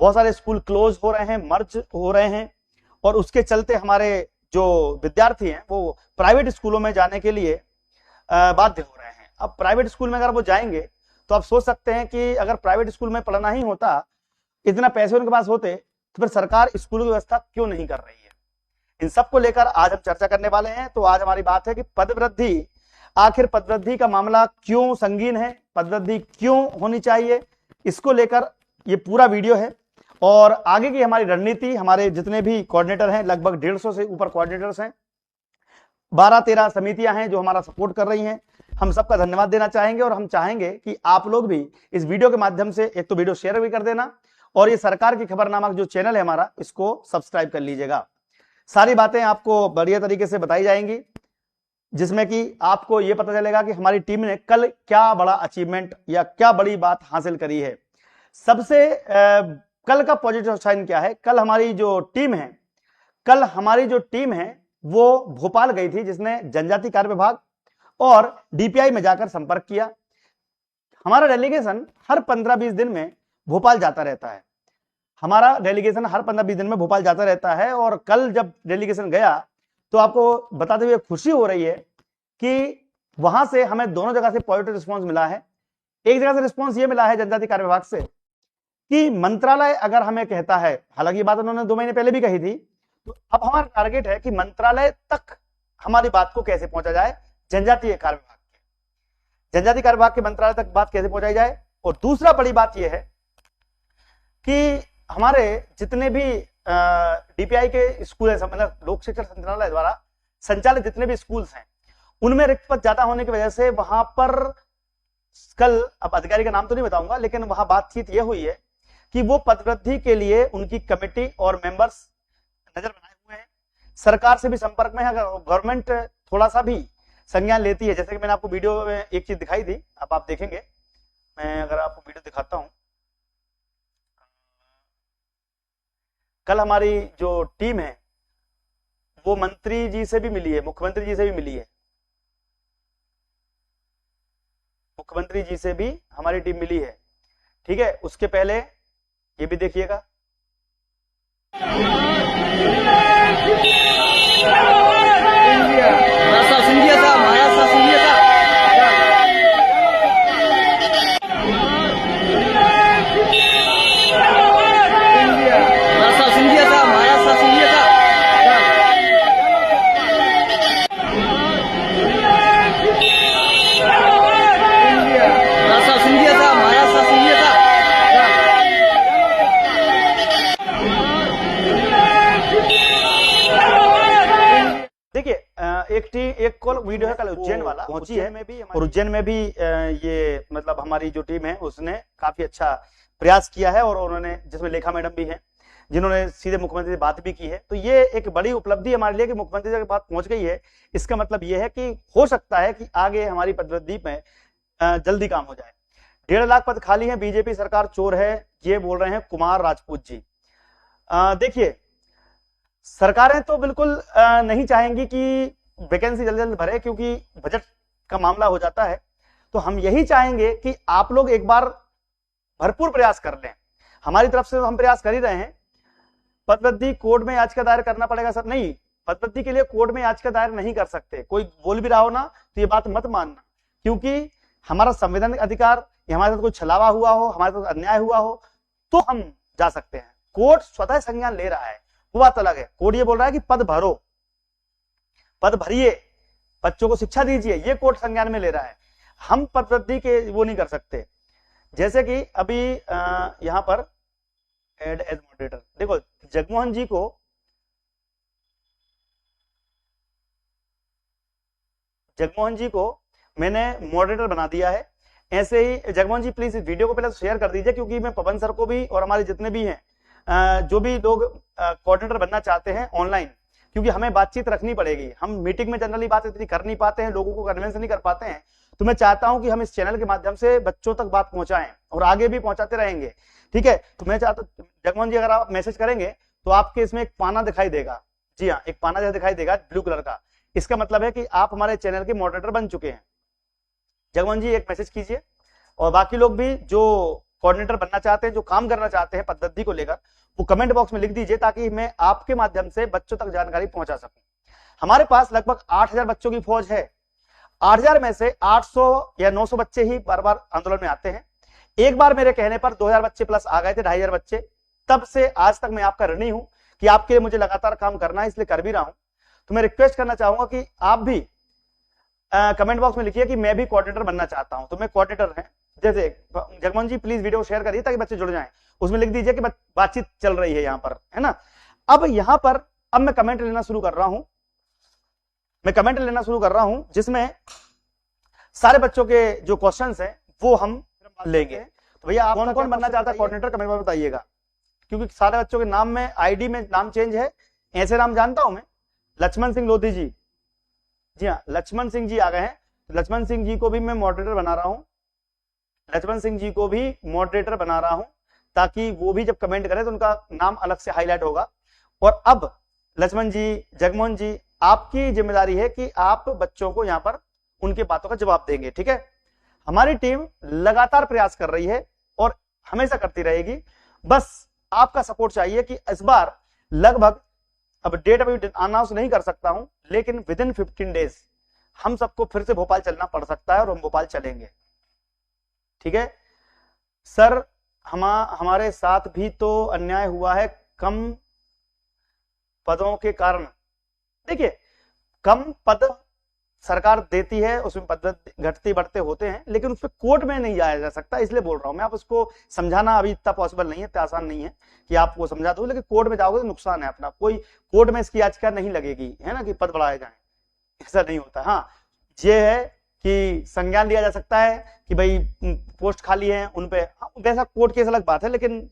बहुत सारे school close हो रहे हैं, मर्ज हो रहे हैं, और उसके चलते हमारे जो विद्यार्थी हैं वो प्राइवेट स्कूलों में जाने के लिए बाध्य हो रहे हैं। अब प्राइवेट स्कूल में अगर वो जाएंगे तो आप सोच सकते हैं कि अगर प्राइवेट स्कूल में पढ़ना ही होता, इतना पैसे उनके पास होते, तो फिर सरकार स्कूलों की व्यवस्था क्यों नहीं कर रही है। इन सबको लेकर आज हम चर्चा करने वाले हैं। तो आज हमारी बात है कि पदवृद्धि, आखिर पदवृद्धि का मामला क्यों संगीन है, पदवृद्धि क्यों होनी चाहिए, इसको लेकर ये पूरा वीडियो है। और आगे की हमारी रणनीति, हमारे जितने भी कोऑर्डिनेटर हैं, लगभग 150 से ऊपर कोऑर्डिनेटर्स हैं, 12-13 समितियां हैं जो हमारा सपोर्ट कर रही हैं, हम सबका धन्यवाद देना चाहेंगे। और हम चाहेंगे कि आप लोग भी इस वीडियो के माध्यम से एक तो वीडियो शेयर भी कर देना, और ये सरकार की खबर नामक जो चैनल है हमारा, इसको सब्सक्राइब कर लीजिएगा। सारी बातें आपको बढ़िया तरीके से बताई जाएंगी, जिसमें कि आपको यह पता चलेगा कि हमारी टीम ने कल क्या बड़ा अचीवमेंट या क्या बड़ी बात हासिल करी है। सबसे कल का पॉजिटिव साइन क्या है, कल हमारी जो टीम है वो भोपाल गई थी, जिसने जनजाति कार्य विभाग और डीपीआई में जाकर संपर्क किया। हमारा डेलीगेशन हर 15-20 दिन में भोपाल जाता रहता है, और कल जब डेलीगेशन गया तो आपको बताते हुए खुशी हो रही है कि वहां से हमें दोनों जगह से पॉजिटिव रिस्पांस मिला है। एक जगह से रिस्पांस ये मिला है जनजाति कार्य विभाग से कि मंत्रालय अगर हमें कहता है, हालांकि ये बात उन्होंने 2 महीने पहले भी कही थी, तो अब हमारा टारगेट है कि मंत्रालय तक हमारी बात को कैसे पहुंचा जाए, जनजातीय कार्य विभाग के मंत्रालय तक बात कैसे पहुंचाई जाए। और दूसरा बड़ी बात यह है कि हमारे जितने भी डीपीआई के स्कूल है, मतलब लोक शिक्षण संचालनालय द्वारा संचालित जितने भी स्कूल्स हैं, उनमें रिक्त पद ज्यादा होने की वजह से वहां पर कल, अब अधिकारी का नाम तो नहीं बताऊंगा, लेकिन वहां बातचीत यह हुई है कि वो पदवृद्धि के लिए उनकी कमेटी और मेंबर्स नजर बनाए हुए हैं, सरकार से भी संपर्क में है। अगर गवर्नमेंट थोड़ा सा भी संज्ञान लेती है, जैसे कि मैंने आपको वीडियो में एक चीज दिखाई थी, अब आप देखेंगे, मैं अगर आपको वीडियो दिखाता हूं, कल हमारी जो टीम है वो मंत्री जी से भी मिली है, मुख्यमंत्री जी से भी मिली है, मुख्यमंत्री जी से भी हमारी टीम मिली है। ठीक है, उसके पहले ये भी देखिएगा। एक कॉल वीडियो है कल उज्जैन वाला पहुंची है, और उज्जैन में भी ये मतलब हमारी जो टीम है उसने काफी अच्छा प्रयास किया है, और उन्होंने, जिसमें लेखा मैडम भी हैं, जिन्होंने सीधे मुख्यमंत्री से बात भी की है। तो ये एक बड़ी उपलब्धि हमारे लिए कि मुख्यमंत्री तक बात पहुंच गई है। इसका मतलब ये है कि हो सकता है कि आगे हमारी पदवृद्धि में जल्दी काम हो जाए। 1.5 लाख पद खाली है, बीजेपी सरकार चोर है, ये बोल रहे हैं कुमार राजपूत जी। देखिए, सरकारें तो बिल्कुल नहीं चाहेंगी कि वैकेंसी जल्दी जल्दी भरे, क्योंकि बजट का मामला हो जाता है। तो हम यही चाहेंगे कि आप लोग एक बार भरपूर प्रयास कर लें। हमारी तरफ से तो हम प्रयास कर ही रहे हैं। पदवृद्धि कोर्ट में याचिका दायर करना पड़ेगा सर, नहीं, पदवृद्धि के लिए कोर्ट में याचिका दायर नहीं कर सकते। कोई बोल भी रहा हो ना तो ये बात मत मानना, क्योंकि हमारा संवैधानिक अधिकार, हमारे साथ कोई छलावा हुआ हो, हमारे साथ अन्याय हुआ हो, तो हम जा सकते हैं। कोर्ट स्वतः संज्ञान ले रहा है, वो बात अलग है। कोर्ट ये बोल रहा है कि पद भरो, पद भरिए, बच्चों को शिक्षा दीजिए, ये कोर्ट संज्ञान में ले रहा है। हम पदवृद्धि के वो नहीं कर सकते। जैसे कि अभी यहां पर एड एज मॉडरेटर, देखो जगमोहन जी को मैंने मॉडरेटर बना दिया है। ऐसे ही जगमोहन जी प्लीज इस वीडियो को पहले शेयर कर दीजिए, क्योंकि मैं पवन सर को भी और हमारे जितने भी हैं जो भी लोग कोऑर्डिनेटर बनना चाहते हैं ऑनलाइन, क्योंकि हमें बातचीत रखनी पड़ेगी। हम मीटिंग में जनरली बात इतनी कर नहीं पाते हैं, लोगों को कन्विंस नहीं कर पाते हैं। तो मैं चाहता हूं कि हम इस चैनल के माध्यम से बच्चों तक बात पहुंचाएं और आगे भी पहुंचाते रहेंगे। ठीक है, तो मैं चाहता हूं जगमोहन जी, अगर आप मैसेज करेंगे तो आपके इसमें एक पाना दिखाई देगा। जी हाँ, एक पाना जैसा दिखाई देगा ब्लू कलर का। इसका मतलब है कि आप हमारे चैनल के मॉडरेटर बन चुके हैं। जगमोहन जी एक मैसेज कीजिए, और बाकी लोग भी जो कोऑर्डिनेटर बनना चाहते हैं, जो काम करना चाहते हैं पद्धति को लेकर, वो कमेंट बॉक्स में लिख दीजिए ताकि मैं आपके माध्यम से बच्चों तक जानकारी पहुंचा सकूं। हमारे पास लगभग 8000 बच्चों की फौज है। 8000 में से 800 या 900 बच्चे ही बार बार आंदोलन में आते हैं। एक बार मेरे कहने पर 2000 बच्चे प्लस आ गए थे, 2500 बच्चे। तब से आज तक मैं आपका ऋणी हूं कि आपके लिए मुझे लगातार काम करना है, इसलिए कर भी रहा हूं। तो मैं रिक्वेस्ट करना चाहूंगा कि आप भी कमेंट बॉक्स में लिखिए कि मैं भी कोऑर्डिनेटर बनना चाहता हूं। तो मैं कोऑर्डिनेटर है, जैसे जगमोहन जी प्लीज वीडियो शेयर करिए ताकि बच्चे जुड़ जाएं। उसमें लिख दीजिए कि बातचीत चल रही है यहां पर, है ना। अब यहां पर अब मैं कमेंट लेना शुरू कर रहा हूं, जिसमें सारे बच्चों के जो क्वेश्चंस हैं वो हम लेंगे। तो भैया आप कौन कौन बनना चाहता है कोऑर्डिनेटर, कमेंट में बताइएगा, क्योंकि सारे बच्चों के नाम में आईडी में नाम चेंज है। ऐसे नाम जानता हूं मैं, लक्ष्मण सिंह लोधी जी, जी हाँ लक्ष्मण सिंह जी आ गए हैं। लक्ष्मण सिंह जी को भी मैं मॉडरेटर बना रहा हूं, ताकि वो भी जब कमेंट करें तो उनका नाम अलग से हाईलाइट होगा। और अब लक्ष्मण जी, जगमोहन जी, आपकी जिम्मेदारी है कि आप बच्चों को यहां पर उनके बातों का जवाब देंगे, ठीक है। हमारी टीम लगातार प्रयास कर रही है और हमेशा करती रहेगी, बस आपका सपोर्ट चाहिए कि इस बार लगभग, अब डेट अभी अनाउंस नहीं कर सकता हूं, लेकिन विद इन 15 डेज हम सबको फिर से भोपाल चलना पड़ सकता है और हम भोपाल चलेंगे, ठीक है। सर हमारे साथ भी तो अन्याय हुआ है कम पदों के कारण। देखिए, कम पद सरकार देती है, उसमें पद घटते बढ़ते होते हैं, लेकिन उस पर कोर्ट में नहीं जाया जा सकता, इसलिए बोल रहा हूं मैं। आप उसको समझाना अभी इतना पॉसिबल नहीं है, इतना आसान नहीं है कि आपको समझा दो, लेकिन कोर्ट में जाओगे तो नुकसान है अपना। कोई कोर्ट में इसकी याचिका नहीं लगेगी, है ना, कि पद बढ़ाए जाए, ऐसा नहीं होता। हाँ, ये है कि संज्ञान लिया जा सकता है कि भाई पोस्ट खाली है उन पे, वैसा कोर्ट केस अलग बात है, लेकिन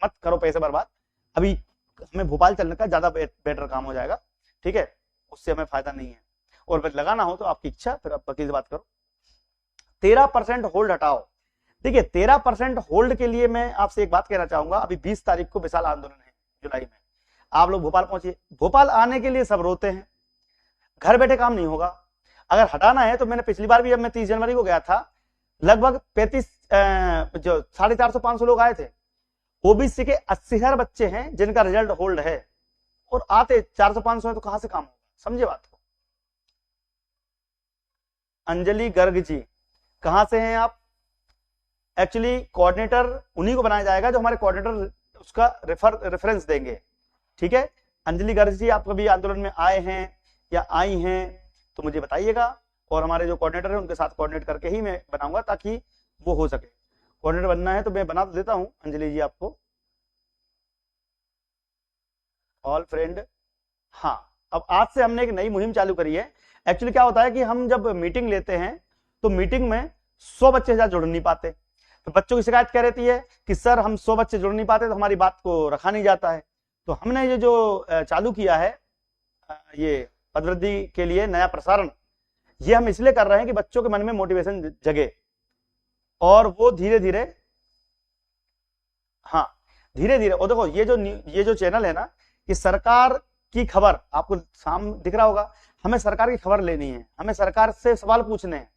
मत करो पैसे बर्बाद। अभी हमें भोपाल चलने का ज्यादा बेटर काम हो जाएगा, ठीक है, उससे हमें फायदा नहीं है। और फिर लगाना हो तो आपकी इच्छा, फिर आप वकील से बात करो। 13% होल्ड हटाओ। देखिए 13% होल्ड के लिए मैं आपसे एक बात कहना चाहूंगा, अभी 20 तारीख को विशाल आंदोलन है जुलाई में, आप लोग भोपाल पहुंचिए। भोपाल आने के लिए सब रोते हैं, घर बैठे काम नहीं होगा। अगर हटाना है तो मैंने पिछली बार भी, जब मैं 30 जनवरी को गया था, लगभग 35 जो 450-500 लोग आए थे। ओबीसी के 80,000 बच्चे हैं जिनका रिजल्ट होल्ड है, और आते 400-500 है तो कहां से काम होगा, समझे बात को। अंजलि गर्ग जी कहां से हैं आप? एक्चुअली कोऑर्डिनेटर उन्हीं को बनाया जाएगा जो हमारे कोऑर्डिनेटर उसका रेफरेंस देंगे, ठीक है। अंजलि गर्ग जी, आप कभी आंदोलन में आए हैं या आई हैं तो मुझे बताइएगा, और हमारे जो कोऑर्डिनेटर है उनके साथ कोऑर्डिनेट करके ही मैं बनाऊंगा ताकि वो हो सके। कोऑर्डिनेटर बनना है तो मैं बना देता हूं अंजलि जी आपको, ऑल फ्रेंड। हाँ, अब आज से हमने एक नई मुहिम चालू करी है। एक्चुअली क्या होता है कि हम जब मीटिंग लेते हैं तो मीटिंग में 100 बच्चे ज्यादा जुड़ नहीं पाते, तो बच्चों की शिकायत क्या रहती है कि सर हम 100 बच्चे जुड़ नहीं पाते तो हमारी बात को रखा नहीं जाता है। तो हमने ये जो चालू किया है, ये पदवृद्धि के लिए नया प्रसारण, ये हम इसलिए कर रहे हैं कि बच्चों के मन में मोटिवेशन जगे और वो धीरे धीरे, हाँ धीरे धीरे। और देखो ये जो चैनल है ना, कि सरकार की खबर आपको सामने दिख रहा होगा, हमें सरकार की खबर लेनी है, हमें सरकार से सवाल पूछने हैं,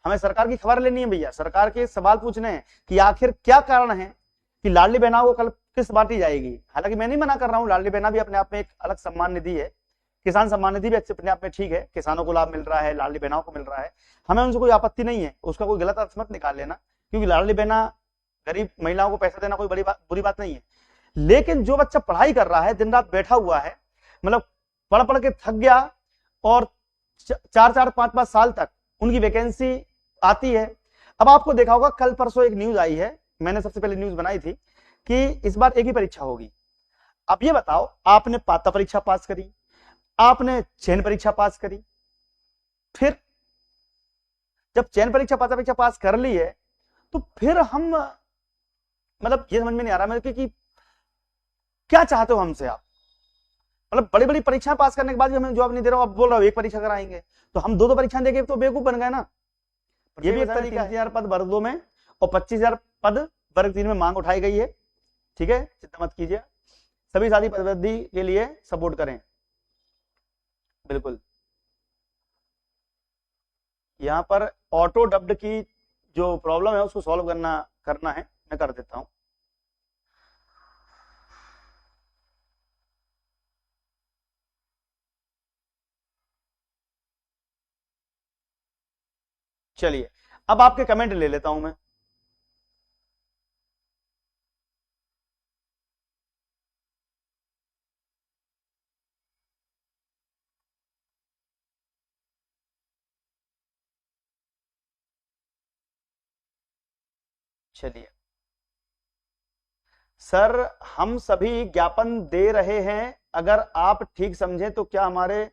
हमें सरकार की खबर लेनी है भैया, सरकार के सवाल पूछने हैं कि आखिर क्या कारण है कि लाडली बहना को कल किस बांटी जाएगी। हालांकि मैं नहीं मना कर रहा हूं, लाडली बहना भी अपने आप में एक अलग सम्मान निधि है, किसान सम्मान निधि भी अपने आप में ठीक है, किसानों को लाभ मिल रहा है, लाडली बहनाओं को मिल रहा है, हमें उनसे कोई आपत्ति नहीं है, उसका कोई गलत अर्थ मत निकाल लेना, क्योंकि लाडली बहना गरीब महिलाओं को पैसा देना कोई बुरी बात नहीं है। लेकिन जो बच्चा पढ़ाई कर रहा है, दिन रात बैठा हुआ है, मतलब पढ़ पढ़ के थक गया, और 4-4, 5-5 साल तक उनकी वैकेंसी आती है। अब आपको देखा होगा, कल परसों एक न्यूज आई है, मैंने सबसे पहले न्यूज बनाई थी कि इस बार एक ही परीक्षा होगी। अब ये बताओ, आपने पात्रता परीक्षा पास करी, आपने चयन परीक्षा पास करी, फिर जब चयन परीक्षा पात्रता परीक्षा पास कर ली है तो फिर हम, मतलब ये समझ में नहीं आ रहा मेरे कि क्या चाहते हो हमसे आप। मतलब बड़ी बड़ी परीक्षा पास करने के बाद भी हमें जवाब नहीं दे रहा हो, आप बोल रहे हो एक परीक्षा कराएंगे, तो हम दो परीक्षाएं देंगे तो बेवकूफ बन गए ना। ये भी एक तरीका है। 30,000 पद वर्ग 2 में और 25,000 पद वर्ग 3 में मांग उठाई गई है, ठीक है, चिंता मत कीजिए। सभी साथी पदवृद्धि के लिए सपोर्ट करें, बिल्कुल। यहाँ पर ऑटो डब्ड की जो प्रॉब्लम है उसको सॉल्व करना करना है मैं कर देता हूं। चलिए अब आपके कमेंट ले लेता हूं मैं। चलिए सर, हम सभी ज्ञापन दे रहे हैं, अगर आप ठीक समझें तो क्या हमारे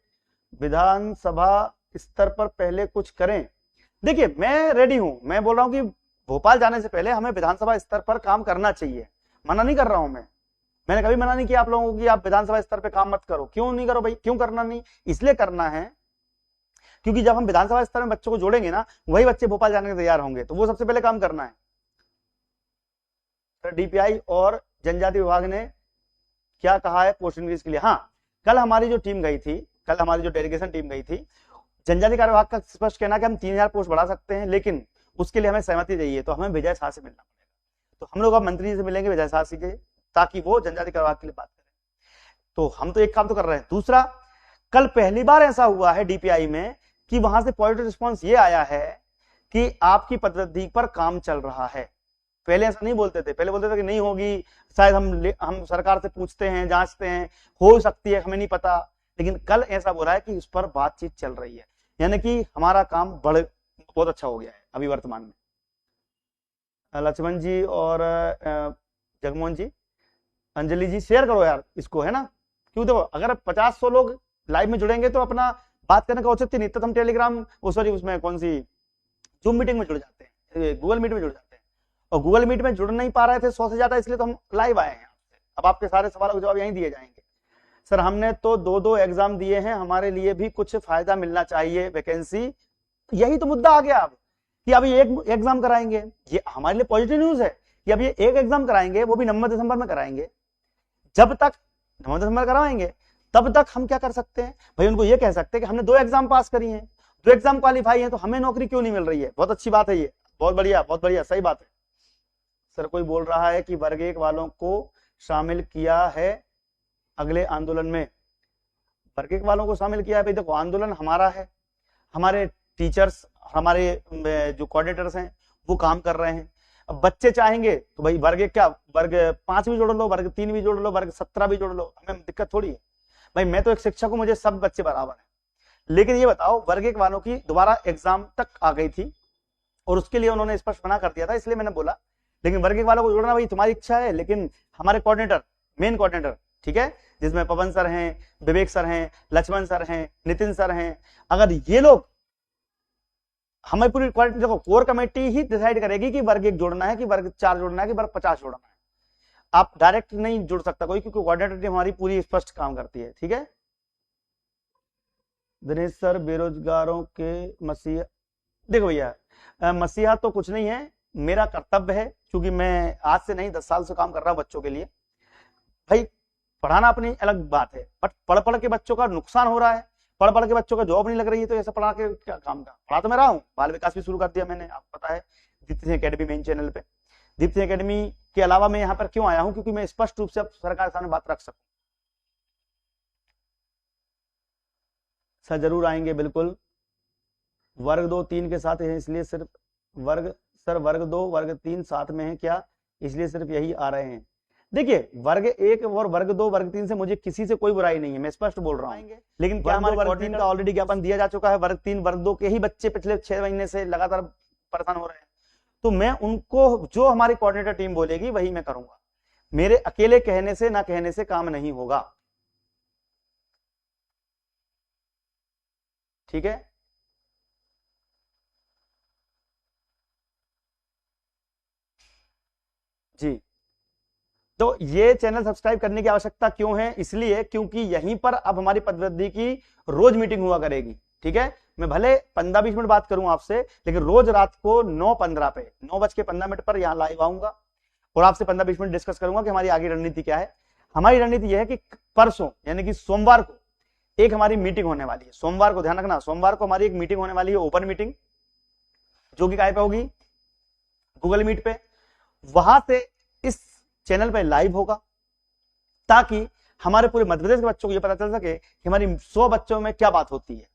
विधानसभा स्तर पर पहले कुछ करें। देखिए मैं रेडी हूं, मैं बोल रहा हूं कि भोपाल जाने से पहले हमें विधानसभा स्तर पर काम करना चाहिए, मना नहीं कर रहा हूं मैं। मैंने कभी मना नहीं किया आप लोगों को कि आप विधानसभा स्तर पर काम मत करो। क्यों नहीं करो भाई, क्यों करना नहीं, इसलिए करना है क्योंकि जब हम विधानसभा स्तर में बच्चों को जोड़ेंगे ना, वही बच्चे भोपाल जाने के तैयार होंगे, तो वो सबसे पहले काम करना है। डीपीआई और जनजाति विभाग ने क्या कहा है पोस्ट इंक्रीज के लिए। हाँ, कल हमारी जो टीम गई थी, कल हमारी जो डेलीगेशन टीम गई थी, जनजाति कार्य विभाग का स्पष्ट कहना कि हम 3000 पोस्ट बढ़ा सकते हैं, लेकिन उसके लिए हमें सहमति चाहिए, तो हमें विजय शाह से मिलना पड़ेगा। तो हम लोग अब मंत्री जी से मिलेंगे, विजय शाह से, ताकि वो जनजाति कार्य विभाग के लिए बात करें। तो हम तो एक काम तो कर रहे हैं। दूसरा, कल पहली बार ऐसा हुआ है डीपीआई में कि वहां से पॉजिटिव रिस्पॉन्स ये आया है कि आपकी पदवृद्धि पर काम चल रहा है। पहले ऐसा नहीं बोलते थे, पहले बोलते थे कि नहीं होगी, शायद हम सरकार से पूछते हैं, जांचते हैं, हो सकती है, हमें नहीं पता। लेकिन कल ऐसा हो रहा है कि उस पर बातचीत चल रही है, यानी कि हमारा काम बहुत अच्छा हो गया है अभी वर्तमान में। लक्ष्मण जी और जगमोहन जी, अंजलि जी, शेयर करो यार इसको, है ना। क्यों, देखो अगर 50-100 लोग लाइव में जुड़ेंगे तो अपना बात करने का औचित्य नहीं, तो हम टेलीग्राम सॉरी उसमें कौन सी जूम मीटिंग में जुड़ जाते हैं, गूगल मीट में जुड़ जाते हैं, और गूगल मीट में जुड़ नहीं पा रहे थे 100 से ज्यादा, इसलिए तो हम लाइव आए हैं। अब आपके सारे सवालों के जवाब यहीं दिए जाएंगे। सर हमने तो 2-2 एग्जाम दिए हैं, हमारे लिए भी कुछ फायदा मिलना चाहिए, वैकेंसी, यही तो मुद्दा आ गया अब कि अभी एक एग्जाम कराएंगे। ये हमारे लिए पॉजिटिव न्यूज है कि अब ये एक एग्जाम कराएंगे, वो भी नवंबर दिसंबर में कराएंगे। जब तक नवंबर दिसंबर कराएंगे तब तक हम क्या कर सकते हैं भाई, उनको ये कह सकते हैं कि हमने 2 एग्जाम पास करी हैं, 2 एग्जाम क्वालिफाई है, तो हमें नौकरी क्यों नहीं मिल रही है। बहुत अच्छी बात है ये, बहुत बढ़िया, सही बात है। सर कोई बोल रहा है कि वर्ग 1 वालों को शामिल किया है अगले आंदोलन में। वर्ग 1 वालों को शामिल किया है भाई, देखो आंदोलन हमारा है, हमारे टीचर्स, हमारे जो कोऑर्डिनेटर्स हैं वो काम कर रहे हैं। अब बच्चे चाहेंगे तो भाई वर्ग 1 क्या, वर्ग 5 भी जोड़ लो, वर्ग 3 भी जोड़ लो, वर्ग 17 भी जोड़ लो, हमें दिक्कत थोड़ी है भाई। मैं तो एक शिक्षक हूं, मुझे सब बच्चे बराबर है। लेकिन ये बताओ, वर्ग 1 वालों की दोबारा एग्जाम तक आ गई थी और उसके लिए उन्होंने स्पष्ट मना कर दिया था, इसलिए मैंने बोला। लेकिन वर्ग 1 वालों को जोड़ना भाई तुम्हारी इच्छा है, लेकिन हमारे कोऑर्डिनेटर, मेन कोऑर्डिनेटर, ठीक है, जिसमें पवन सर हैं, विवेक सर हैं, लक्ष्मण सर हैं, नितिन सर हैं, अगर ये लोग, हमें पूरी क्वालिटी, देखो कोर कमेटी ही डिसाइड करेगी कि वर्ग 1 जोड़ना है, कि वर्ग 4 जोड़ना है, कि वर्ग 50 जोड़ना है। आप डायरेक्ट नहीं जुड़ सकता कोई, क्योंकि कोऑर्डिनेटर टीम हमारी पूरी स्पष्ट काम करती है, ठीक है। दिनेश सर, बेरोजगारों के मसीहा, देखो भैया मसीहा तो कुछ नहीं है, मेरा कर्तव्य है, क्योंकि मैं आज से नहीं 10 साल से काम कर रहा हूं बच्चों के लिए। भाई पढ़ाना अपनी अलग बात है, बट पढ़ पढ़ के बच्चों का नुकसान हो रहा है, पढ़ पढ़ के बच्चों का जॉब नहीं लग रही है, तो ऐसा पढ़ा के क्या काम का। पढ़ा तो मैं रहा हूँ, बाल विकास भी शुरू कर दिया मैंने, आपको पता है, Deepti Singh academy main channel पे। दीप्ति सिंह एकेडमी के अलावा मैं यहाँ पर क्यों आया हूँ, क्योंकि मैं स्पष्ट रूप से अब सरकार के सामने बात रख सकूं। सर जरूर आएंगे, बिल्कुल। वर्ग 2 3 के साथ है, इसलिए सिर्फ वर्ग, सर वर्ग 2 वर्ग 3 साथ में है क्या, इसलिए सिर्फ यही आ रहे हैं। देखिए वर्ग 1 और वर्ग 2 वर्ग 3 से मुझे किसी से कोई बुराई नहीं है, मैं स्पष्ट बोल रहा हूँ। लेकिन क्या हमारे वर्ग 3 का ऑलरेडी ज्ञापन दिया जा चुका है, वर्ग 3 वर्ग 2 के ही बच्चे पिछले 6 महीने से लगातार परेशान हो रहे हैं, तो मैं उनको, जो हमारी कोऑर्डिनेटर टीम बोलेगी वही मैं करूंगा। मेरे अकेले कहने से ना कहने से काम नहीं होगा, ठीक है। जी, तो ये चैनल सब्सक्राइब करने की आवश्यकता क्यों है, इसलिए क्योंकि यहीं पर अब हमारी पदवृद्धि की रोज मीटिंग हुआ करेगी, ठीक है। मैं भले 15-20 मिनट बात करूं आपसे, लेकिन रोज रात को 9:15 पे, 9:15 पर यहां लाइव आऊंगा और आपसे 15-20 मिनट डिस्कस करूंगा कि हमारी आगे रणनीति क्या है। हमारी रणनीति यह है कि परसों यानी कि सोमवार को एक हमारी मीटिंग होने वाली है। सोमवार को ध्यान रखना, सोमवार को हमारी एक मीटिंग होने वाली है, ओपन मीटिंग, जो कि काय पे होगी, गूगल मीट पे। वहां से इस चैनल पे लाइव होगा, ताकि हमारे पूरे मध्य प्रदेश के बच्चों को ये पता चल सके कि हमारी 100 बच्चों में क्या बात होती है।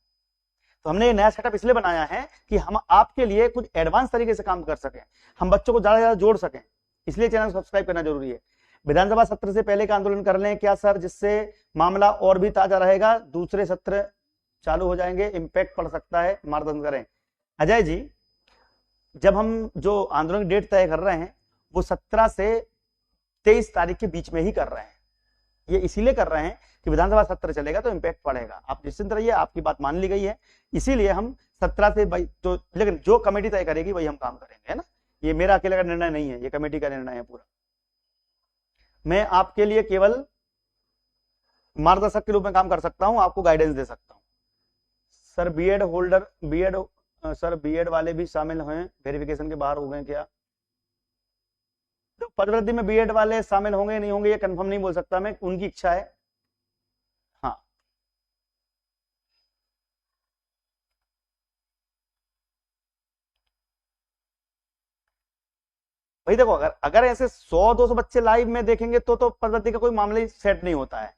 तो हमने ये नया सेटअप इसलिए बनाया है कि हम आपके लिए कुछ एडवांस तरीके से काम कर सकें, हम बच्चों को ज्यादा से ज्यादा जोड़ सकें, इसलिए चैनल को सब्सक्राइब करना जरूरी है। विधानसभा सत्र से पहले का आंदोलन कर लें क्या सर, जिससे मामला और भी ताजा रहेगा, दूसरे सत्र चालू हो जाएंगे, इंपैक्ट पड़ सकता है, मार्गदर्शन करें। अजय जी, जब हम जो आंदोलन की डेट तय कर रहे हैं वो 17 से 23 तारीख के बीच में ही कर रहे हैं। ये इसीलिए कर रहे हैं कि विधानसभा सत्र चलेगा तो इंपैक्ट पड़ेगा, आप निश्चिंत रहिए, आपकी बात मान ली गई है। इसीलिए हम 17 से तो, लेकिन जो कमेटी तय करेगी वही हम काम करेंगे, है ना। ये मेरा अकेले का निर्णय नहीं है, ये कमेटी का निर्णय है पूरा। मैं आपके लिए केवल मार्गदर्शक के रूप में काम कर सकता हूं, आपको गाइडेंस दे सकता हूं। Sir BEd holder, sir BEd वाले भी शामिल हैं, वेरिफिकेशन के बाहर हो गए क्या? तो पदवृद्धि में बीएड वाले शामिल होंगे नहीं होंगे ये कंफर्म नहीं बोल सकता मैं, उनकी इच्छा है। हाँ, भाई देखो, अगर ऐसे 100-200 बच्चे लाइव में देखेंगे तो पदवृद्धि का कोई मामला ही सेट नहीं होता है,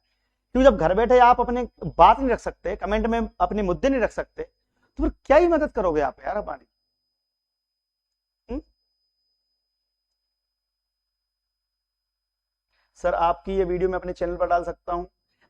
क्योंकि जब घर बैठे आप अपने बात नहीं रख सकते, कमेंट में अपने मुद्दे नहीं रख सकते, तो फिर क्या ही मदद करोगे आप यार हमारी। सर आपकी ये वीडियो मैं अपने चैनल पर डाल सकता हूं?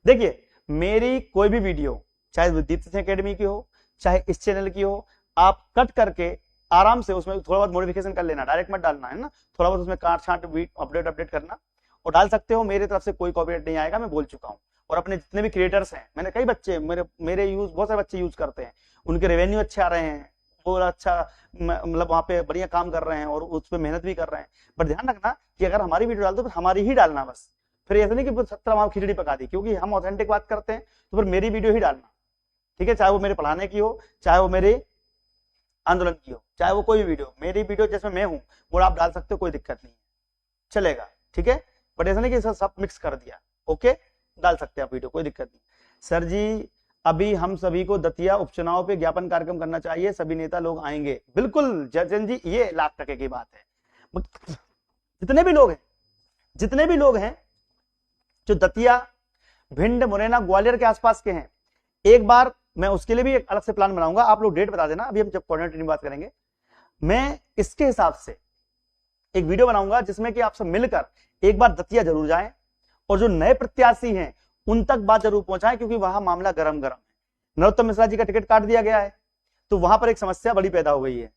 देखिए, मेरी कोई भी वीडियो, चाहे दीप्ति सिंह एकेडमी की हो चाहे इस चैनल की हो, आप कट करके आराम से उसमें थोड़ा बहुत मॉडिफिकेशन कर लेना, डायरेक्ट मत डालना, है ना, थोड़ा बहुत उसमें काट छाट अपडेट करना और डाल सकते हो। मेरी तरफ से कोई कॉपीराइट नहीं आएगा, मैं बोल चुका हूं। और अपने जितने भी क्रिएटर्स हैं, मैंने कई बच्चे मेरे यूज, बहुत सारे बच्चे यूज करते हैं, उनके रेवेन्यू अच्छे आ रहे हैं, वो अच्छा मतलब वहां पे बढ़िया काम कर रहे हैं और उस पर मेहनत भी कर रहे हैं। बट ध्यान रखना कि अगर हमारी वीडियो डाल दो तो हमारी ही डालना बस, फिर ऐसा नहीं कि 17 वहां खिचड़ी पका दी, क्योंकि हम ऑथेंटिक बात करते हैं, तो फिर मेरी वीडियो ही डालना, ठीक है, चाहे वो मेरे पढ़ाने की हो, चाहे वो मेरे आंदोलन की हो, चाहे वो कोई भी वीडियो, मेरी वीडियो जिसमें मैं हूं वो आप डाल सकते हो, कोई दिक्कत नहीं है, चलेगा, ठीक है। बट ऐसा नहीं कि सब मिक्स कर दिया, ओके, डाल सकते हैं आप वीडियो, कोई दिक्कत नहीं। सर जी, अभी हम सभी को दतिया उपचुनाव पे ज्ञापन कार्यक्रम करना चाहिए, सभी नेता लोग आएंगे। बिल्कुल जयचंद जी, ये लाख टके की बात है। जितने भी लोग हैं जो दतिया, भिंड, मुरैना, ग्वालियर के आसपास के हैं, एक बार मैं उसके लिए भी एक अलग से प्लान बनाऊंगा, आप लोग डेट बता देना, अभी हम जब कोऑर्डिनेटर की बात करेंगे, मैं इसके हिसाब से एक वीडियो बनाऊंगा जिसमें कि आप सब मिलकर एक बार दतिया जरूर जाएं और जो नए प्रत्याशी हैं उन तक बात जरूर पहुंचाएं, क्योंकि वहां मामला गरम है। नरोत्तम मिश्रा जी का टिकट काट दिया गया है, तो वहां पर एक समस्या बड़ी पैदा हो गई है।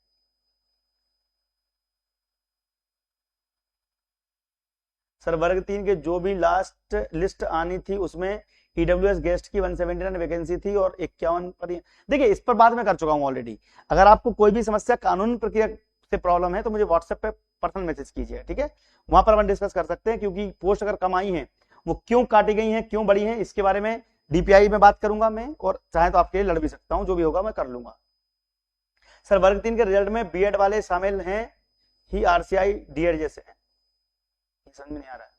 सर वर्ग 3 के जो भी लास्ट लिस्ट आनी थी उसमें ईडब्ल्यूएस गेस्ट की 179 वैकेंसी थी और 51 पर। देखिए, इस पर बात मैं कर चुका हूं ऑलरेडी। अगर आपको कोई भी समस्या कानून प्रक्रिया से प्रॉब्लम है तो मुझे व्हाट्सएप पे पर्सनल मैसेज कीजिए, ठीक है, वहां पर हम डिस्कस कर सकते हैं, क्योंकि पोस्ट अगर कम आई है वो क्यों काटी गई है, क्यों बढ़ी है, इसके बारे में डीपीआई में बात करूंगा मैं, और चाहे तो आपके लिए लड़ भी सकता हूं, जो भी होगा मैं कर लूंगा। सर वर्ग 3 के रिजल्ट में बीएड वाले शामिल हैं ही आरसीआई डीएड जैसे हैं? समझ में नहीं आ रहा है।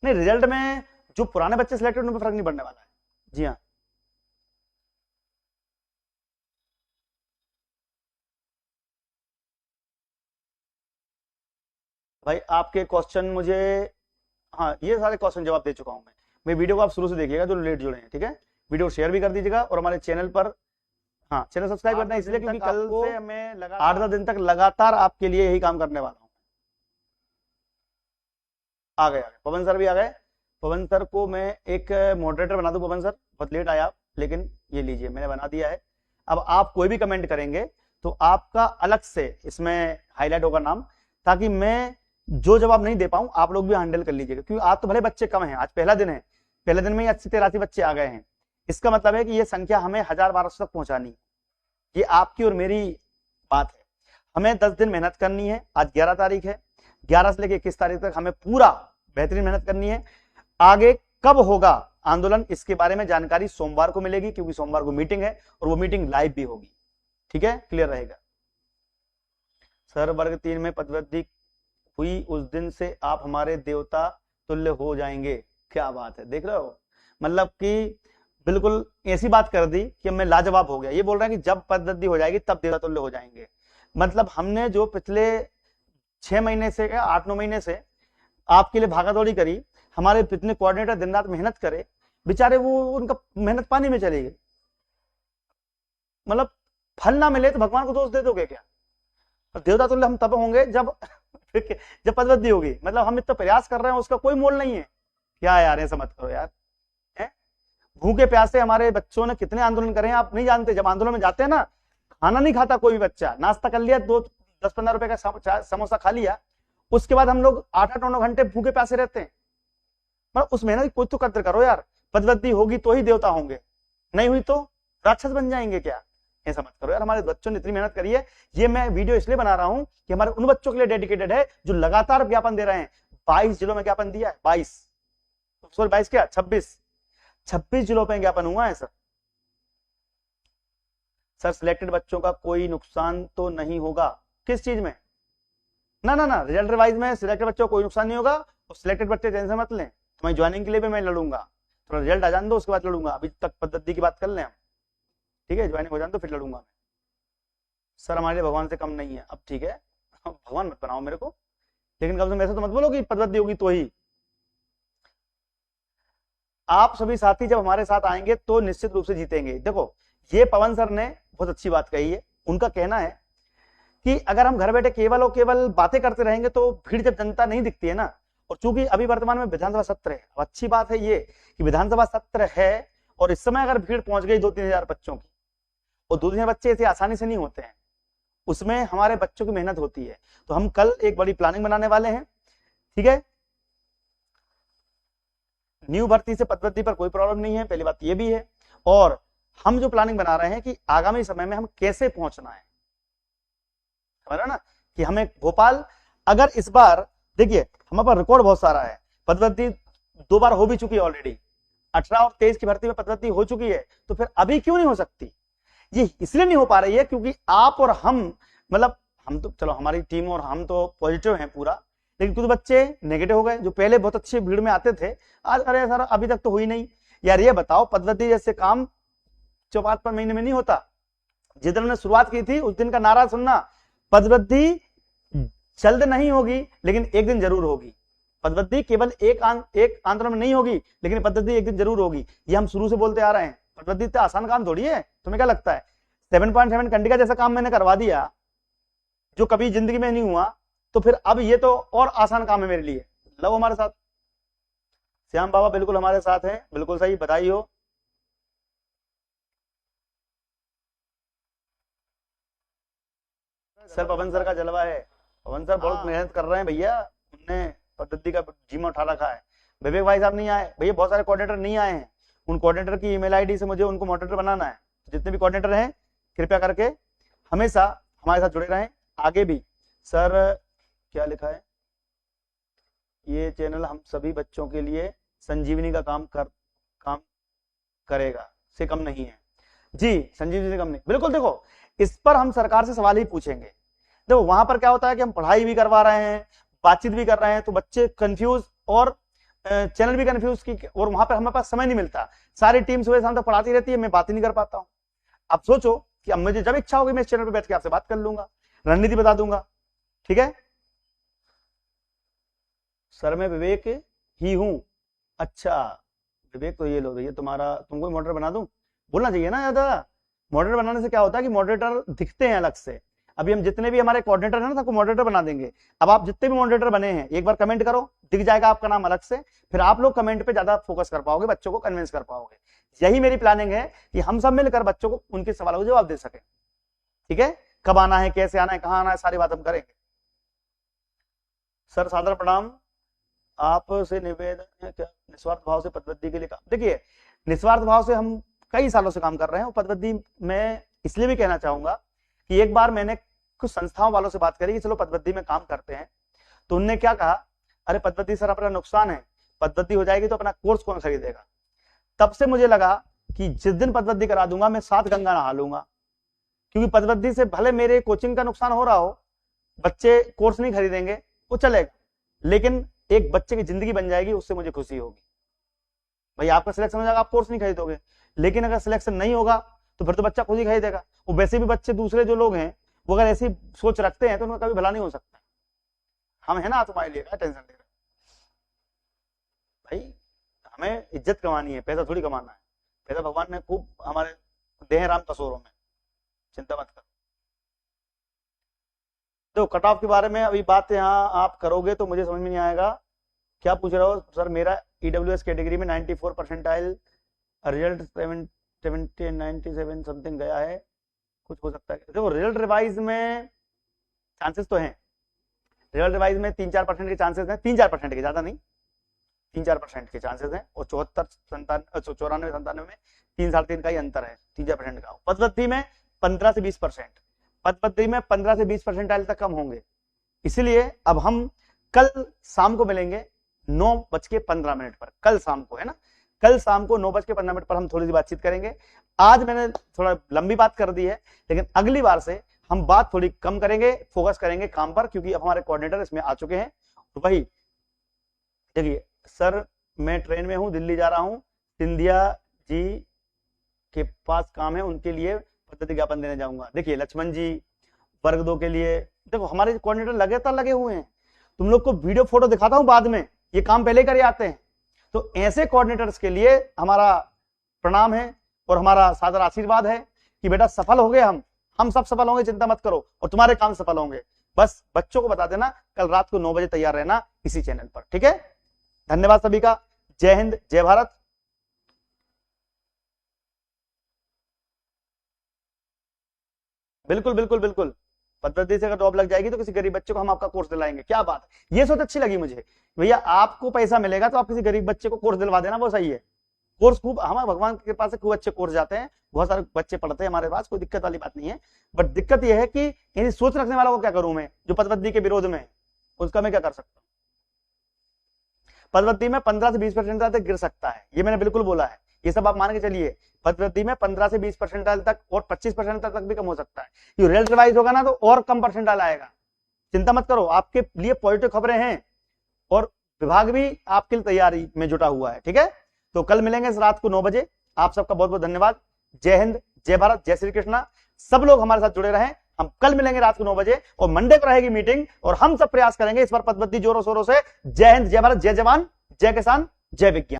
नहीं, रिजल्ट में जो पुराने बच्चे सिलेक्टेड उन पर फर्क नहीं पड़ने वाला है। जी हाँ, भाई आपके क्वेश्चन मुझे, हाँ ये सारे क्वेश्चन जवाब दे चुका हूं मैं वीडियो को आप शुरू से देखिएगा जो लेट जुड़े हैं, ठीक है, वीडियो शेयर भी कर दीजिएगा और हमारे चैनल पर, हाँ चैनल सब्सक्राइब करना है इसलिए क्योंकि कल से मैं 8-10 दिन तक लगातार आपके लिए यही काम करने वाला हूँ। आ गए पवन सर भी आ गए। पवन सर को मैं एक मॉडरेटर बना दूं। पवन सर बहुत लेट आया आप, लेकिन ये लीजिए मैंने बना दिया है। अब आप कोई भी कमेंट करेंगे तो आपका अलग से इसमें हाईलाइट होगा नाम, ताकि मैं जो जवाब नहीं दे पाऊं आप लोग भी हैंडल कर लीजिएगा, क्योंकि आज तो भले बच्चे कम हैं, आज पहला दिन है, पहले दिन में ही 80-83 बच्चे आ गए हैं। इसका मतलब है कि ये संख्या हमें 1000-1200 तक पहुंचानी, ये आपकी और मेरी बात है। हमें 10 दिन मेहनत करनी है। आज 11 तारीख है, 11 से लेकर 21 तारीख तक हमें पूरा बेहतरीन मेहनत करनी है। आगे कब होगा आंदोलन इसके बारे में जानकारी सोमवार को मिलेगी, क्योंकि सोमवार को मीटिंग है और वो मीटिंग लाइव भी होगी, ठीक है, क्लियर रहेगा। सर वर्ग 3 में पदवृद्धि हुई उस दिन से आप हमारे देवता तुल्य हो जाएंगे। क्या बात है, देख रहे हो, मतलब कि बिल्कुल ऐसी बात कर दी कि मैं लाजवाब हो गया। ये बोल रहा है कि जब पदवृद्धि हो जाएगी तब देवता तुल्य हो जाएंगे। मतलब हमने जो पिछले 6 महीने से या 8-9 महीने से आपके लिए भागा दौड़ी करी, हमारे इतने कोऑर्डिनेटर दिन रात मेहनत करे, बेचारे वो उनका मेहनत पानी में चली गई। मतलब फल ना मिले तो भगवान को दोष दे दोगे क्या? और देवता तुल्य हम तब होंगे जब जब पदवृद्धि होगी। मतलब हम इतना प्रयास कर रहे हैं, उसका कोई मोल नहीं है। क्या यार, ऐसा मत करो यार। भूखे प्यासे हमारे बच्चों ने कितने आंदोलन करे हैं, आप नहीं जानते। जब आंदोलन में जाते हैं ना, खाना नहीं खाता कोई भी बच्चा, नाश्ता कर लिया, 10-15 रुपए का समोसा खा लिया, उसके बाद हम लोग 8-9 घंटे भूखे प्यासे रहते हैं। मतलब उस मेहनत की कोई तो कदर करो यार। पदवृद्धि होगी तो ही देवता होंगे, नहीं हुई तो राक्षस बन जाएंगे क्या? ऐसा मत करो यार। हमारे बच्चों ने इतनी मेहनत करी है। ये मैं वीडियो इसलिए बना रहा हूं कि हमारे उन बच्चों के लिए डेडिकेटेड है जो लगातार ज्ञापन दे रहे हैं। 22 जिलों में ज्ञापन दिया है, 22 क्या 26 जिलों पे ज्ञापन हुआ है सर। सिलेक्टेड बच्चों का कोई नुकसान तो नहीं होगा? किस चीज में? ना रिजल्ट रिवाइज में सिलेक्टेड बच्चों को कोई नुकसान नहीं होगा। और सिलेक्टेड बच्चे टेंशन मत लें, तुम्हारी ज्वाइनिंग के लिए भी मैं लड़ूंगा। थोड़ा रिजल्ट आ जाने दो, उसके बाद लड़ूंगा। अभी तक पद्धति की बात कर लें हम, ठीक है? ज्वाइनिंग हो जाने तो फिर लड़ूंगा मैं। सर हमारे लिए भगवान से कम नहीं है। अब ठीक है, भगवान मत बनाओ मेरे को, लेकिन कम से कम ऐसा तो मत बोलो कि पद्धति होगी तो ही। आप सभी साथी जब हमारे साथ आएंगे तो निश्चित रूप से जीतेंगे। देखो, ये पवन सर ने बहुत अच्छी बात कही है। उनका कहना है कि अगर हम घर बैठे केवल और केवल बातें करते रहेंगे तो भीड़ जब जनता नहीं दिखती है ना, और चूंकि अभी वर्तमान में विधानसभा सत्र है, अच्छी बात है ये कि विधानसभा सत्र है, और इस समय अगर भीड़ पहुंच गई 2-3 हजार बच्चों की, और 2-3 हजार बच्चे ऐसे आसानी से नहीं होते हैं, उसमें हमारे बच्चों की मेहनत होती है। तो हम कल एक बड़ी प्लानिंग बनाने वाले हैं, ठीक है? न्यू भर्ती से पदवृद्धि पर कोई प्रॉब्लम नहीं है, पहली बात ये भी है। और हम जो प्लानिंग बना रहे हैं कि आगामी समय में हम कैसे पहुंचना है, समझ रहे ना? कि हमें भोपाल, अगर इस बार देखिए हमारे पास रिकॉर्ड बहुत सारा है, पदवृद्धि 2 बार हो भी चुकी है ऑलरेडी, 18 और 23 की भर्ती में पदवृद्धि हो चुकी है, तो फिर अभी क्यों नहीं हो सकती? ये इसलिए नहीं हो पा रही है क्योंकि आप और हम, मतलब हम तो चलो हमारी टीम और हम तो पॉजिटिव हैं पूरा, लेकिन कुछ बच्चे नेगेटिव हो गए जो पहले बहुत अच्छी भीड़ में आते थे। आज अरे सर अभी तक तो हुई नहीं। यार ये बताओ, पदवृद्धि जैसे काम 4-5 महीने में नहीं होता। जिस दिन हमने शुरुआत की थी उस दिन का नारा सुनना, पदवृद्धि जल्द नहीं होगी लेकिन एक दिन जरूर होगी। पदवृद्धि केवल एक आंदोलन में नहीं होगी, लेकिन पदवृद्धि एक दिन जरूर होगी। ये हम शुरू से बोलते आ रहे हैं। पदवृद्धि इतना आसान काम थोड़ी है, तुम्हें क्या लगता है? 7.7 घंटे का जैसा काम मैंने करवा दिया जो कभी जिंदगी में नहीं हुआ, तो फिर अब ये तो और आसान काम है मेरे लिए। लो हमारे साथ श्याम बाबा बिल्कुल हमारे साथ हैं, बिल्कुल सही, बधाई हो। सर पवन सर का जलवा है, पवन सर बहुत मेहनत कर रहे हैं भैया, उनने पद्धति का जीमा उठा रखा है। विवेक भाई साहब नहीं आए भैया, बहुत सारे कोऑर्डिनेटर नहीं आए हैं। उन कोऑर्डिनेटर की ईमेल आईडी से मुझे उनको मॉडरेटर बनाना है। जितने भी कोऑर्डिनेटर हैं कृपया करके हमेशा हमारे साथ जुड़े रहें, आगे भी। सर क्या लिखा है? ये चैनल हम सभी बच्चों के लिए संजीवनी का काम करेगा, से कम नहीं है जी, संजीवनी से कम नहीं, बिल्कुल। देखो इस पर हम सरकार से सवाल ही पूछेंगे। देखो वहां पर क्या होता है कि हम पढ़ाई भी करवा रहे हैं, बातचीत भी कर रहे हैं, तो बच्चे कंफ्यूज और चैनल भी कंफ्यूज की, और वहां पर हमारे पास समय नहीं मिलता। सारी टीम सुबह शाम तक पढ़ाती रहती है, मैं बात ही नहीं कर पाता हूँ। अब सोचो कि अब मुझे जब इच्छा होगी मैं इस चैनल पर बैठ के आपसे बात कर लूंगा, रणनीति बता दूंगा, ठीक है? सर मैं विवेक ही हूं। अच्छा विवेक, तो ये लो भैया तुम्हारा, तुमको मॉडरेटर बना दूं? बोलना चाहिए ना ज्यादा। मॉडरेटर बनाने से क्या होता है कि मॉडरेटर दिखते हैं अलग से। अभी हम जितने भी हमारे कोऑर्डिनेटर हैं ना, सबको मॉडरेटर बना देंगे। अब आप जितने भी मॉडरेटर बने हैं एक बार कमेंट करो, दिख जाएगा आपका नाम अलग से, फिर आप लोग कमेंट पे ज्यादा फोकस कर पाओगे, बच्चों को कन्विंस कर पाओगे। यही मेरी प्लानिंग है कि हम सब मिलकर बच्चों को उनके सवालों को जवाब दे सके, ठीक है? कब आना है, कैसे आना है, कहाँ आना है, सारी बात हम करेंगे। सर सादर प्रणाम, आपसे निवेदन है क्या निस्वार्थ भाव से पदवृद्धि के लिए काम? देखिए निस्वार्थ भाव से हम कई सालों से काम कर रहे हैं। पदवृद्धि मैं इसलिए भी कहना चाहूंगा कि एक बार मैंने कुछ संस्थाओं वालों से बात करी कि चलो पदवृद्धि में काम करते हैं, तो उनने क्या कहा, अरे पदवृद्धि सर अपना नुकसान है, पदवृद्धि हो जाएगी तो अपना कोर्स कौन खरीदेगा? तब से मुझे लगा कि जिस दिन पदवृद्धि करा दूंगा मैं 7 गंगा नहा लूंगा, क्योंकि पदवृद्धि से भले मेरे कोचिंग का नुकसान हो रहा हो, बच्चे कोर्स नहीं खरीदेंगे वो चलेगा, लेकिन एक बच्चे की जिंदगी बन जाएगी, उससे मुझे खुशी होगी। भाई आपका सिलेक्शन हो जाएगा, आप कोर्स नहीं खरीदोगे, लेकिन अगर सिलेक्शन नहीं होगा तो फिर तो बच्चा खुद ही खरीदेगा। वो वैसे भी बच्चे दूसरे जो लोग हैं वो अगर ऐसी सोच रखते हैं तो उनका कभी भला नहीं हो सकता। हम है ना तुम्हारे लिए, क्या टेंशन ले रहे भाई। हमें इज्जत कमानी है, पैसा थोड़ी कमाना है। पैसा भगवान ने खूब हमारे देह राम कसोरों में, चिंता मत करो। तो कट ऑफ के बारे में अभी बात यहाँ आप करोगे तो मुझे समझ में नहीं आएगा। क्या पूछ रहे हो सर? मेरा ईडब्ल्यूएस कैटेगरी में 94 परसेंटाइल, रिजल्ट 70 97 समथिंग गया है, कुछ हो सकता है। देखो रिजल्ट रिवाइज में चांसेस तो हैं, रिजल्ट रिवाइज में 3-4% के चांसेस हैं, 3-4% के, ज्यादा नहीं, 3-4% के चांसेस हैं। और 94 में 3-3.5 का ही अंतर है, 3-4% का। पदवृत्ति में 15 से 20%, पदवृत्ति में 15 से 20% तक कम होंगे। इसलिए अब हम कल शाम को मिलेंगे 9:15 पर, कल शाम को, है ना, कल शाम को 9:15 पर हम थोड़ी सी बातचीत करेंगे। आज मैंने थोड़ा लंबी बात कर दी है, लेकिन अगली बार से हम बात थोड़ी कम करेंगे, फोकस करेंगे काम पर, क्योंकि अब हमारे कोऑर्डिनेटर इसमें आ चुके हैं। तो भाई देखिए सर, मैं ट्रेन में हूं, दिल्ली जा रहा हूं, सिंधिया जी के पास काम है, उनके लिए पद्धति ज्ञापन देने जाऊंगा। देखिए लक्ष्मण जी वर्ग 2 के लिए, देखो हमारे कोऑर्डिनेटर लगातार लगे हुए हैं। तुम लोग को वीडियो फोटो दिखाता हूं बाद में, ये काम पहले करे आते हैं। तो ऐसे कोऑर्डिनेटर्स के लिए हमारा प्रणाम है और हमारा सादर आशीर्वाद है कि बेटा सफल हो गए, हम सब सफल होंगे, चिंता मत करो, और तुम्हारे काम सफल होंगे। बस बच्चों को बता देना कल रात को 9 बजे तैयार रहना इसी चैनल पर, ठीक है। धन्यवाद सभी का, जय हिंद, जय भारत। बिल्कुल बिल्कुल बिल्कुल, पद्धति से अगर जॉब लग जाएगी तो किसी गरीब बच्चे को हम आपका कोर्स दिलाएंगे। क्या बात है, ये सोच अच्छी लगी मुझे। भैया आपको पैसा मिलेगा तो आप किसी गरीब बच्चे को कोर्स दिलवा देना, वो सही है। कोर्स खूब, हमारे भगवान के पास से खूब अच्छे कोर्स जाते हैं, बहुत सारे बच्चे पढ़ते हैं हमारे पास, कोई दिक्कत वाली बात नहीं है। बट दिक्कत यह है कि इन सोच रखने वालों को क्या करूं मैं, जो पदवृत्ति के विरोध में, उसका मैं क्या कर सकता हूं। पदवृत्ति में 15 से 20% तक गिर सकता है, ये मैंने बिल्कुल बोला है, ये सब आप मान के चलिए। पदवृत्ति में 15 से 20% तक और 25% तक भी कम हो सकता है। ये रिजल्ट रिवाइज होगा ना तो और कम परसेंटाइल आएगा, चिंता मत करो, आपके लिए पॉजिटिव खबरें हैं और विभाग भी आपके लिए तैयारी में जुटा हुआ है, ठीक है। तो कल मिलेंगे इस रात को 9 बजे। आप सबका बहुत बहुत धन्यवाद। जय हिंद, जय भारत, जय श्री कृष्णा। सब लोग हमारे साथ जुड़े रहें। हम कल मिलेंगे रात को 9 बजे और मंडे को रहेगी मीटिंग, और हम सब प्रयास करेंगे इस बार पदवृत्ति जोरों शोरों से। जय हिंद, जय भारत, जय जवान, जय किसान, जय विज्ञान।